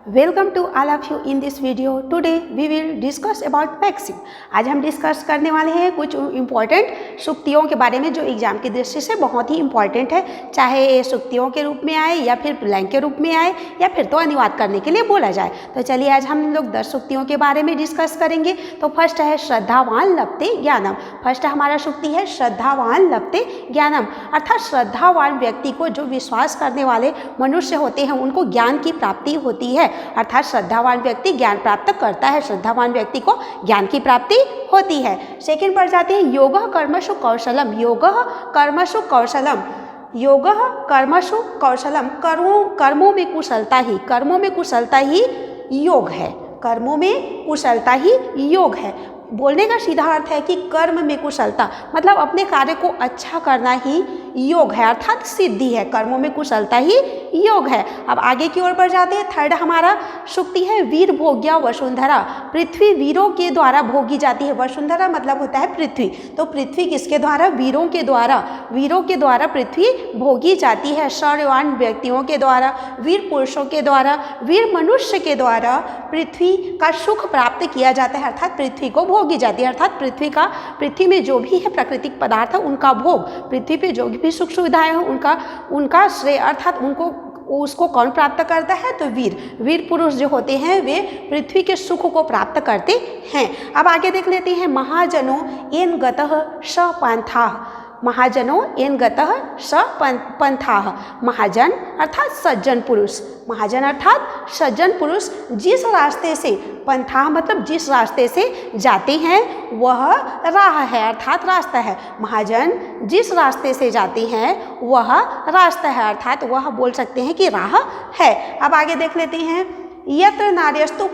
Welcome to all of you in this video. Today we will discuss about maxim. आज हम discuss करने वाले हैं कुछ इम्पॉर्टेंट सूक्तियों के बारे में जो एग्जाम की दृष्टि से बहुत ही इम्पॉर्टेंट है, चाहे ये सूक्तियों के रूप में आए या फिर ब्लैंक के रूप में आए या फिर तो अनुवाद करने के लिए बोला जाए। तो चलिए आज हम लोग 10 सूक्तियों के बारे में डिस्कस करेंगे। तो फर्स्ट है श्रद्धावान लभते ज्ञानम। फर्स्ट हमारा सूक्ति है श्रद्धावान लभते ज्ञानम, अर्थात श्रद्धावान व्यक्ति को, जो विश्वास करने वाले मनुष्य होते हैं, उनको ज्ञान की प्राप्ति होती है। अर्थात श्रद्धावान व्यक्ति ज्ञान प्राप्त करता है, श्रद्धावान व्यक्ति को ज्ञान की प्राप्ति होती है। सेकंड पर जाते हैं योगः कर्मसु कौशलम। योगः कर्मसु कौशलम, योगः कर्मसु कौशलम, कर्मों में कुशलता ही योग है। कर्मों में कुशलता ही योग है। बोलने का सीधा अर्थ है कि कर्म में कुशलता मतलब अपने कार्य को अच्छा करना ही योग है, अर्थात सिद्धि है। कर्मों में कुशलता ही योग है। अब आगे की ओर पर जाते हैं। थर्ड हमारा सूक्ति है वीर भोग्या वसुंधरा। पृथ्वी वीरों के द्वारा भोगी जाती है। वसुंधरा मतलब होता है पृथ्वी। तो पृथ्वी किसके द्वारा? वीरों के द्वारा पृथ्वी भोगी जाती है। शौर्यवान व्यक्तियों के द्वारा, वीर पुरुषों के द्वारा, वीर मनुष्य के द्वारा पृथ्वी का सुख प्राप्त किया जाता है, अर्थात पृथ्वी को भोगी जाती है। अर्थात पृथ्वी में जो भी है प्राकृतिक पदार्थ है उनका भोग, पृथ्वी पे जो भी सुख सुविधाएं हैं उनका श्रेय, अर्थात उसको कौन प्राप्त करता है? तो वीर पुरुष जो होते हैं वे पृथ्वी के सुख को प्राप्त करते हैं। अब आगे देख लेते हैं। महाजनो येन गतः स पंथाः। महाजनो येन गतः स पंथाः। महाजन अर्थात सज्जन पुरुष, महाजन अर्थात सज्जन पुरुष जिस रास्ते से, पंथाः मतलब जिस रास्ते से जाते हैं वह राह है, अर्थात रास्ता है। महाजन जिस रास्ते से जाते हैं वह रास्ता है, अर्थात वह बोल सकते हैं कि राह है। अब आगे देख लेते हैं। यत्र नार्यस्तु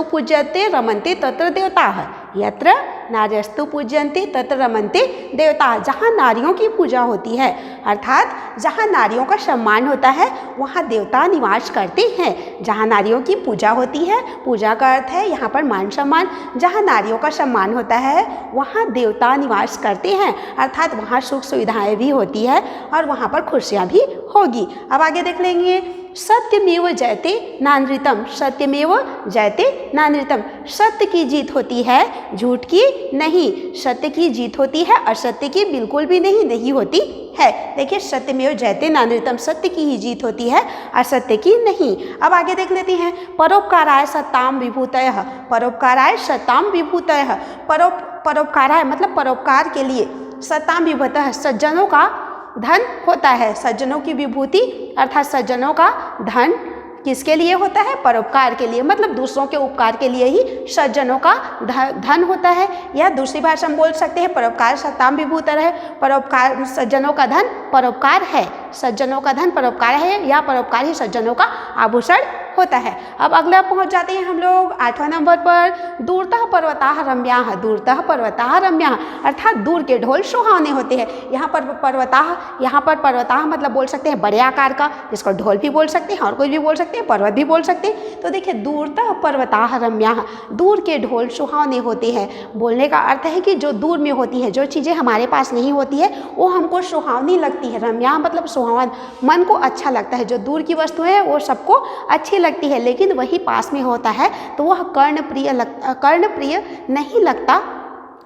पूज्यन्ते रमन्ते तत्र देवताः। यत्र नार्यस्तु पूज्यन्ते तत्र रमन्ते देवताः। जहाँ नारियों की पूजा होती है, अर्थात जहाँ नारियों का सम्मान होता है वहाँ देवता निवास करते हैं। जहाँ नारियों की पूजा होती है, पूजा का अर्थ है यहाँ पर मान सम्मान, जहाँ नारियों का सम्मान होता है वहाँ देवता निवास करते हैं, अर्थात वहाँ सुख सुविधाएं भी होती है और वहाँ पर खुशियाँ भी होगी। अब आगे देख लेंगे। सत्यमेव जयते नानृतम। सत्यमेव जयते नानृतम। सत्य की जीत होती है, झूठ की नहीं। सत्य की जीत होती है, असत्य की बिल्कुल भी नहीं होती है। देखिए, सत्यमेव जयते नानृतम, सत्य की ही जीत होती है, असत्य की नहीं। अब आगे देख लेते हैं। परोपकाराय सत्ताम विभूतयः। परोपकाराय सत्ताम विभूतयः। परोपकाराय मतलब परोपकार के लिए, सत्ताम विभूतयः सज्जनों का धन होता है। सज्जनों की विभूति अर्थात सज्जनों का धन किसके लिए होता है? परोपकार के लिए, मतलब दूसरों के उपकार के लिए ही सज्जनों का धन होता है। या दूसरी भाषा में बोल सकते हैं परोपकार सत्ताम विभूतयः है। परोपकार सज्जनों का धन परोपकार है, सज्जनों का धन परोपकार है, या परोपकार ही सज्जनों का आभूषण होता है। अब अगला पहुंच जाते हैं हम लोग 8वां नंबर पर। दूरतः पर्वताः रम्याः। दूरतः पर्वताः रम्याः, अर्थात दूर के ढोल सुहावने होते हैं। यहाँ पर पर्वताः मतलब बोल सकते हैं बड़े आकार का, जिसको ढोल भी बोल सकते हैं और कोई भी बोल सकते हैं, पर्वत भी बोल सकते हैं। तो देखिए, दूरतः पर्वताः रम्याः, दूर के ढोल सुहावने होते हैं। बोलने का अर्थ है कि जो दूर में होती है, जो चीज़ें हमारे पास नहीं होती है वो हमको सुहावनी लगती है। रम्याः मतलब सुहावन, मन को अच्छा लगता है। जो दूर की वस्तुएं हैं वो सबको अच्छी लगती है, लेकिन वही पास में होता है तो वह कर्णप्रिय नहीं लगता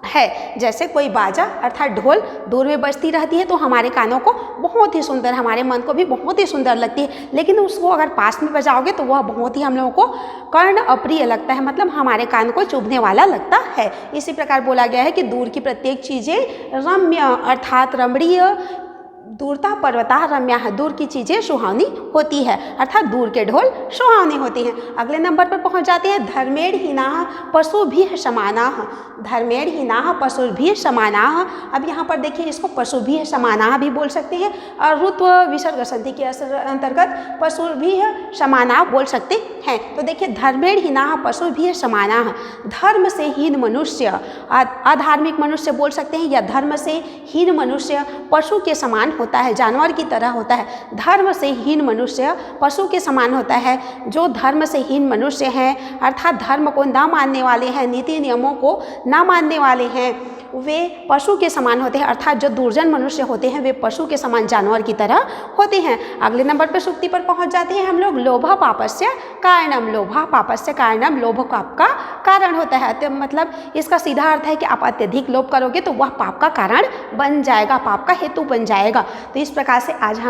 है। जैसे कोई बाजा अर्थात ढोल दूर में बजती रहती है तो हमारे कानों को बहुत ही सुंदर, हमारे मन को भी बहुत ही सुंदर लगती है, लेकिन उसको अगर पास में बजाओगे तो वह बहुत ही हम लोगों को कर्ण अप्रिय लगता है, मतलब हमारे कान को चुभने वाला लगता है। इसी प्रकार बोला गया है कि दूर की प्रत्येक चीज़ें रम्य अर्थात रमणीय, दूरतः पर्वताः रम्याः, दूर की चीज़ें सुहावनी होती है, अर्थात दूर के ढोल सुहावने होते हैं। अगले नंबर पर पहुंच जाते हैं। धर्मेण हीनाः पशुभिः समानाः। धर्मेण हीनाः पशुभिः समानाः। अब यहाँ पर देखिए, इसको पशुभिः समानाः भी बोल सकते हैं और ऋत्व विसर्ग संधि के अंतर्गत पशुभिः समानाः बोल सकते हैं। तो देखिए, धर्मेण हीनाः पशुभिः समानाः, धर्म से हीन मनुष्य, अधार्मिक मनुष्य बोल सकते हैं, या धर्म से हीन मनुष्य पशु के समान होता है, जानवर की तरह होता है। धर्म से हीन मनुष्य पशु के समान होता है। जो धर्म से हीन मनुष्य हैं, अर्थात धर्म को ना मानने वाले हैं, नीति नियमों को ना मानने वाले हैं, वे पशु के समान होते हैं, अर्थात जो दुर्जन मनुष्य होते हैं वे पशु के समान जानवर की तरह होते हैं। अगले नंबर पर सूक्ति पर पहुंच जाते हैं हम लोग। लोभा पापस्य कारणम, लोभा पापस्य कारणम, लोभ पाप का कारण होता है। तो मतलब इसका सीधा अर्थ है कि आप अत्यधिक लोभ करोगे तो वह पाप का कारण बन जाएगा, पाप का हेतु बन जाएगा। तो इस प्रकार से आज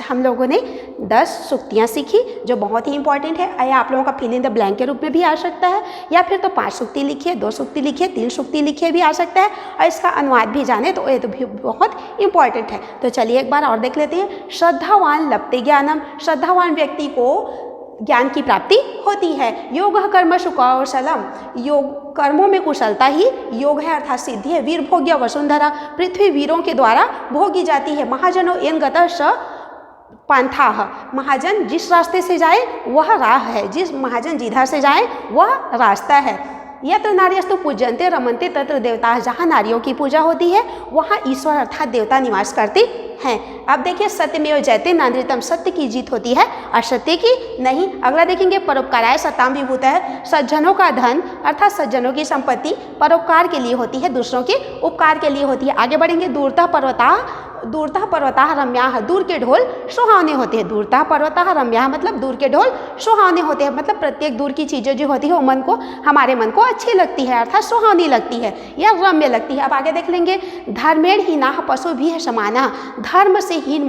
हम लोगों ने 10 सूक्तियाँ सीखी जो बहुत ही इंपॉर्टेंट है। या आप लोगों का फिल इन द ब्लैंक के रूप में भी आ सकता है, या फिर तो 5 सूक्ति लिखिए, 2 सूक्ति लिखिए, 3 सूक्ति लिखिए भी आ सकता है, और इसका अनुवाद भी जाने तो ये तो भी बहुत इंपॉर्टेंट है। तो चलिए एक बार और देख लेते हैं। श्रद्धावान लभते ज्ञानम, श्रद्धावान व्यक्ति को ज्ञान की प्राप्ति होती है। योग कर्मसु कौशलम, योग कर्मों में कुशलता ही योग है अर्थात सिद्धि है। वीर भोग्य वसुंधरा, पृथ्वी वीरों के द्वारा भोगी जाती है। महाजनो येन गतः स पंथाः, महाजन जिस रास्ते से जाए वह राह है, जिस महाजन जिधर से जाए वह रास्ता है। यत्र नार्यस्तु पूज्यन्ते रमन्ते तत्र देवताः, जहाँ नारियों की पूजा होती है वहाँ ईश्वर अर्थात देवता निवास करते हैं। अब देखिए सत्यमेव जयते नान्द्रितम, सत्य की जीत होती है असत्य की नहीं। अगला देखेंगे परोपकाराय सताम विभूतः, सज्जनों का धन अर्थात सज्जनों की संपत्ति परोपकार के लिए होती है, दूसरों के उपकार के लिए होती है। आगे बढ़ेंगे। दूरतः पर्वताः रम्याः, दूर के ढोल सुहावने होते हैं। दूरतः पर्वताः रम्याः मतलब दूर के ढोल सुहावने होते हैं, मतलब प्रत्येक दूर की चीज़ें जो होती है वो हमारे मन को अच्छी लगती है अर्थात सुहावनी लगती है या रम्य लगती है। अब आगे देख लेंगे। धर्मेण हीनाः पशुभिः समानाः, धर्म से हीन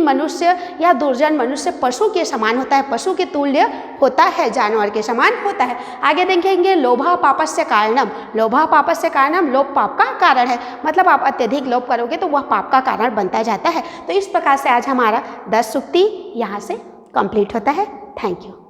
मनुष्य या दुर्जन मनुष्य पशु के समान होता है, पशु के तुल्य होता है, जानवर के समान होता है। आगे देखेंगे। लोभः पापस्य कारणम, लोभः पापस्य कारणम, लोभ पाप का कारण है, मतलब आप अत्यधिक लोभ करोगे तो वह पाप का कारण बनता जाता है। तो इस प्रकार से आज हमारा 10 सूक्ति यहाँ से कंप्लीट होता है। Thank you.